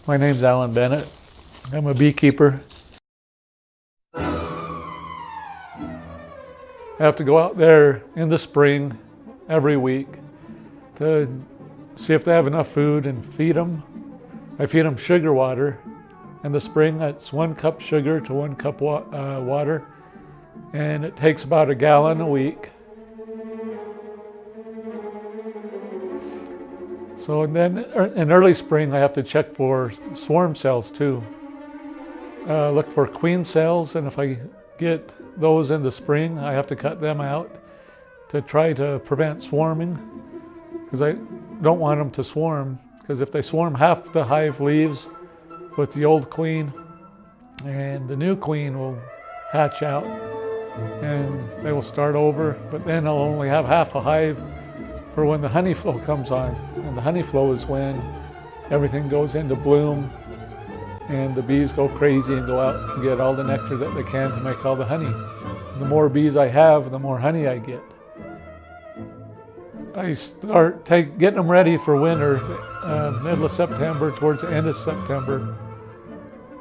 My name's Alan Bennett. I'm a beekeeper. I have to go out there in the spring every week to see if they have enough food and feed them. I feed them sugar water. In the spring, that's 1 cup sugar to 1 cup water, and it takes about a gallon a week. So and then in early spring, I have to check for swarm cells too. Look for queen cells, and if I get those in the spring, I have to cut them out to try to prevent swarming, because I don't want them to swarm, because if they swarm, half the hive leaves with the old queen, and the new queen will hatch out and they will start over, but then I'll only have half a hive for when the honey flow comes on. And the honey flow is when everything goes into bloom and the bees go crazy and go out and get all the nectar that they can to make all the honey. The more bees I have, the more honey I get. I start getting them ready for winter, middle of September, towards the end of September.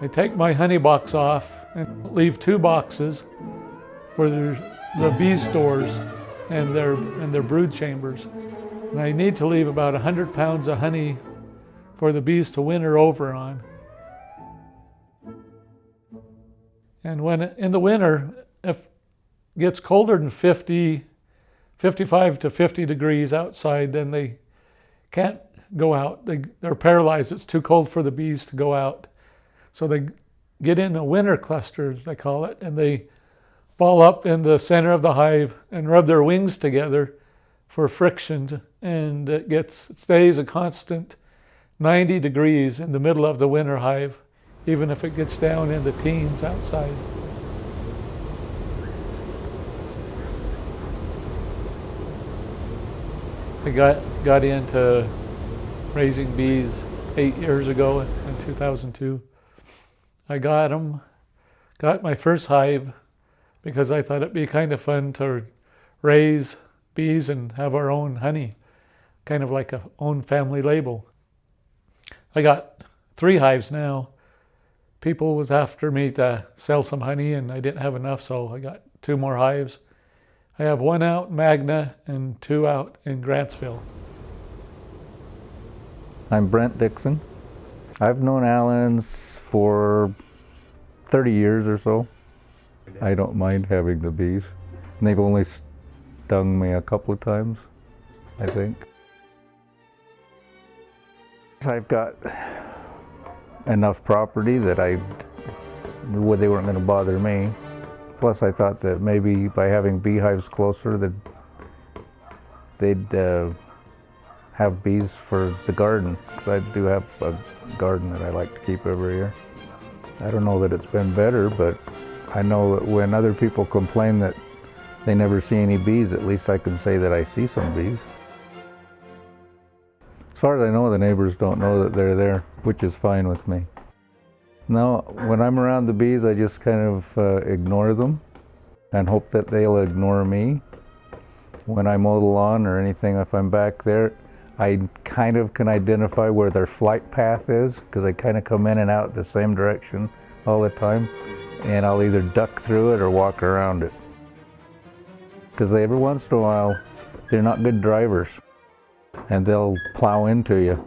I take my honey box off and leave 2 boxes for the bee stores and their brood chambers. And I need to leave about 100 pounds of honey for the bees to winter over on. And when in the winter, if it gets colder than 55 to 50 degrees outside, then they can't go out. They're paralyzed. It's too cold for the bees to go out. So they get in a winter cluster, they call it, and they ball up in the center of the hive and rub their wings together for friction, and it stays a constant 90 degrees in the middle of the winter hive, even if it gets down in the teens outside. I got into raising bees 8 years ago in 2002. I got my first hive because I thought it'd be kind of fun to raise bees and have our own honey, kind of like a own family label. I got 3 hives now. People was after me to sell some honey and I didn't have enough, so I got 2 more hives. I have 1 out in Magna and 2 out in Grantsville. I'm Brent Dixon. I've known Alan's for 30 years or so. I don't mind having the bees. And they've only stung me a couple of times, I think. I've got enough property that they weren't going to bother me. Plus I thought that maybe by having beehives closer that they'd have bees for the garden, because I do have a garden that I like to keep every year. I don't know that it's been better, but I know that when other people complain that they never see any bees, at least I can say that I see some bees. As far as I know, the neighbors don't know that they're there, which is fine with me. No, when I'm around the bees, I just kind of ignore them and hope that they'll ignore me. When I mow the lawn or anything, if I'm back there, I kind of can identify where their flight path is, because I kind of come in and out the same direction all the time, and I'll either duck through it or walk around it. Because every once in a while, they're not good drivers, and they'll plow into you.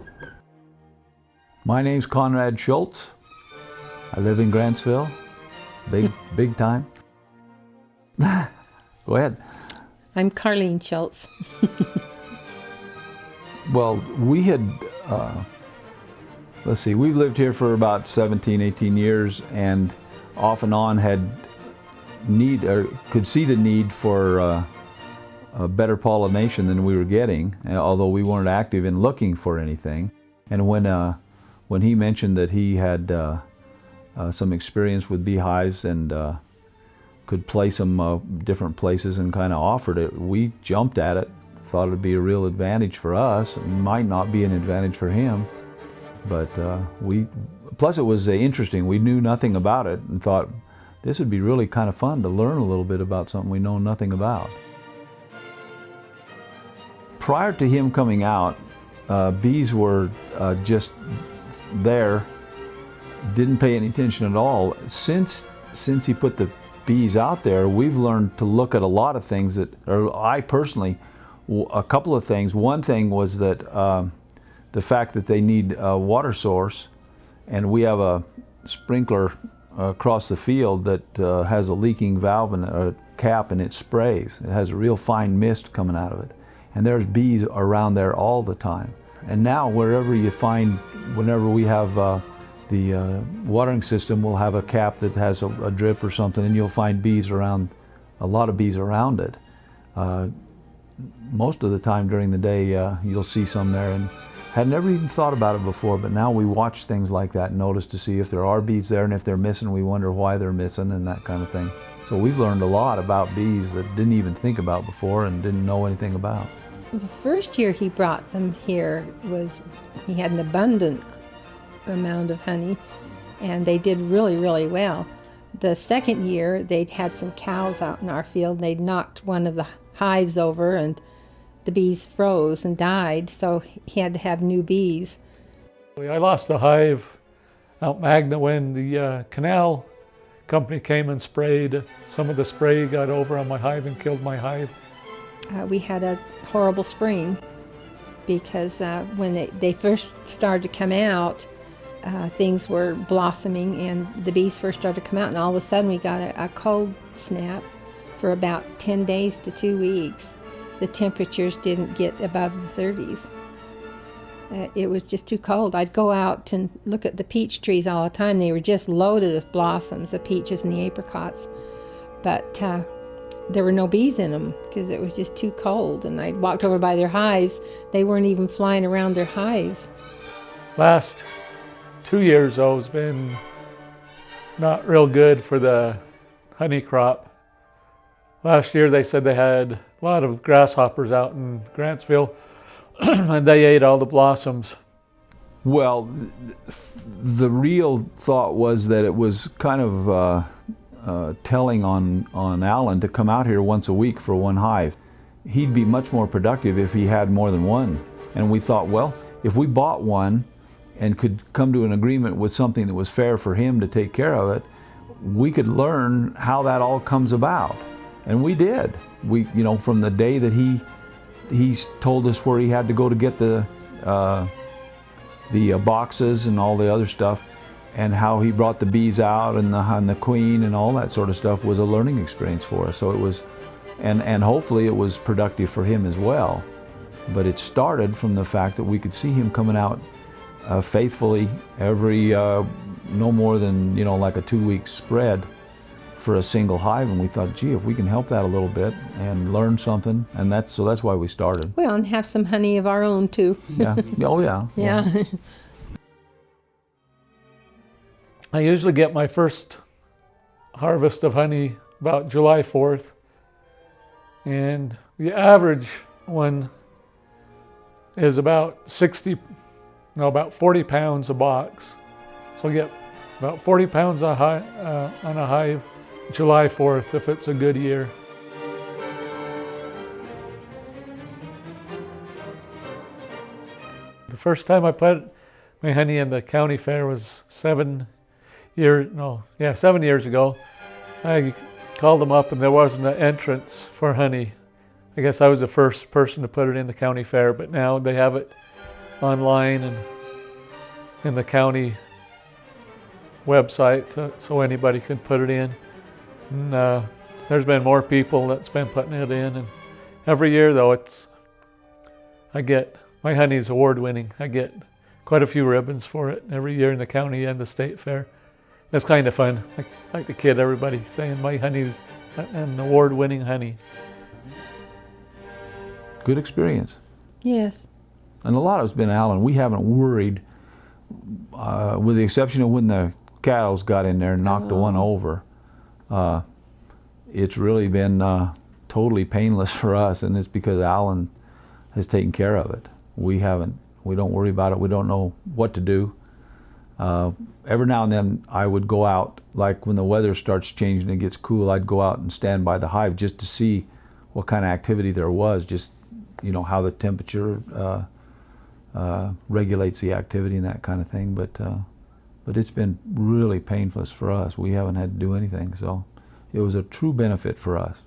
My name's Conrad Schultz. I live in Grantsville, big time. Go ahead. I'm Carlene Schultz. Well, we had, let's see, we've lived here for about 17, 18 years, and off and on could see the need for a better pollination than we were getting, although we weren't active in looking for anything. And when he mentioned that he had some experience with beehives and could place them different places and kind of offered it, we jumped at it. Thought it'd be a real advantage for us. It might not be an advantage for him, but plus it was interesting. We knew nothing about it and thought this would be really kind of fun to learn a little bit about something we know nothing about. prior to him coming out, bees were just there, didn't pay any attention at all. Since he put the bees out there, we've learned to look at a lot of things that, or I personally, a couple of things. One thing was that the fact that they need a water source, and we have a sprinkler across the field that has a leaking valve and a cap, and it sprays. It has a real fine mist coming out of it. And there's bees around there all the time. And now wherever you find, whenever we have the watering system, we'll have a cap that has a drip or something, and you'll find bees around, a lot of bees around it. Most of the time during the day, you'll see some there, and had never even thought about it before, but now we watch things like that and notice to see if there are bees there, and if they're missing, we wonder why they're missing and that kind of thing. So we've learned a lot about bees that didn't even think about before and didn't know anything about. The first year he brought them here he had an abundant amount of honey, and they did really, really well. The second year, they'd had some cows out in our field, and they'd knocked one of the hives over, and the bees froze and died, so he had to have new bees. I lost a hive out Magna when the canal company came and sprayed. Some of the spray got over on my hive and killed my hive. We had a horrible spring because when they first started to come out, things were blossoming and the bees first started to come out, and all of a sudden we got a cold snap for about 10 days to 2 weeks. The temperatures didn't get above the 30s. It was just too cold. I'd go out and look at the peach trees all the time. They were just loaded with blossoms, the peaches and the apricots. But there were no bees in them because it was just too cold. And I walked over by their hives. They weren't even flying around their hives. Last 2 years, though, has been not real good for the honey crop. Last year they said they had a lot of grasshoppers out in Grantsville and they ate all the blossoms. Well, the real thought was that it was kind of telling on Alan to come out here once a week for one hive. He'd be much more productive if he had more than one. And we thought, well, if we bought one and could come to an agreement with something that was fair for him to take care of it, we could learn how that all comes about. And we did. We, you know, from the day that he told us where he had to go to get the boxes and all the other stuff, and how he brought the bees out and the queen and all that sort of stuff was a learning experience for us. So it was, and hopefully it was productive for him as well. But it started from the fact that we could see him coming out faithfully every no more than, you know, like a 2-week spread for a single hive, and we thought, gee, if we can help that a little bit and learn something, and that's why we started. Well, and have some honey of our own too. Yeah. Oh yeah. Yeah. I usually get my first harvest of honey about July 4th, and the average one is about 40 pounds a box. So I get about 40 pounds on a hive July 4th if it's a good year. The first time I put my honey in the county fair was 7 years ago. I called them up and there wasn't an entrance for honey. I guess I was the first person to put it in the county fair, but now they have it online and in the county website so anybody can put it in. And there's been more people that's been putting it in, and every year though my honey's award winning. I get quite a few ribbons for it every year in the county and the state fair. It's kind of fun. I like to kid everybody saying my honey's an award winning honey. Good experience. Yes. And a lot of it's been Alan. We haven't worried, with the exception of when the cows got in there and knocked the one over. It's really been totally painless for us, and it's because Alan has taken care of it. We don't worry about it. We don't know what to do. Every now and then I would go out, like when the weather starts changing and it gets cool, I'd go out and stand by the hive just to see what kind of activity there was, just you know, how the temperature regulates the activity and that kind of thing. But it's been really painless for us. We haven't had to do anything, so it was a true benefit for us.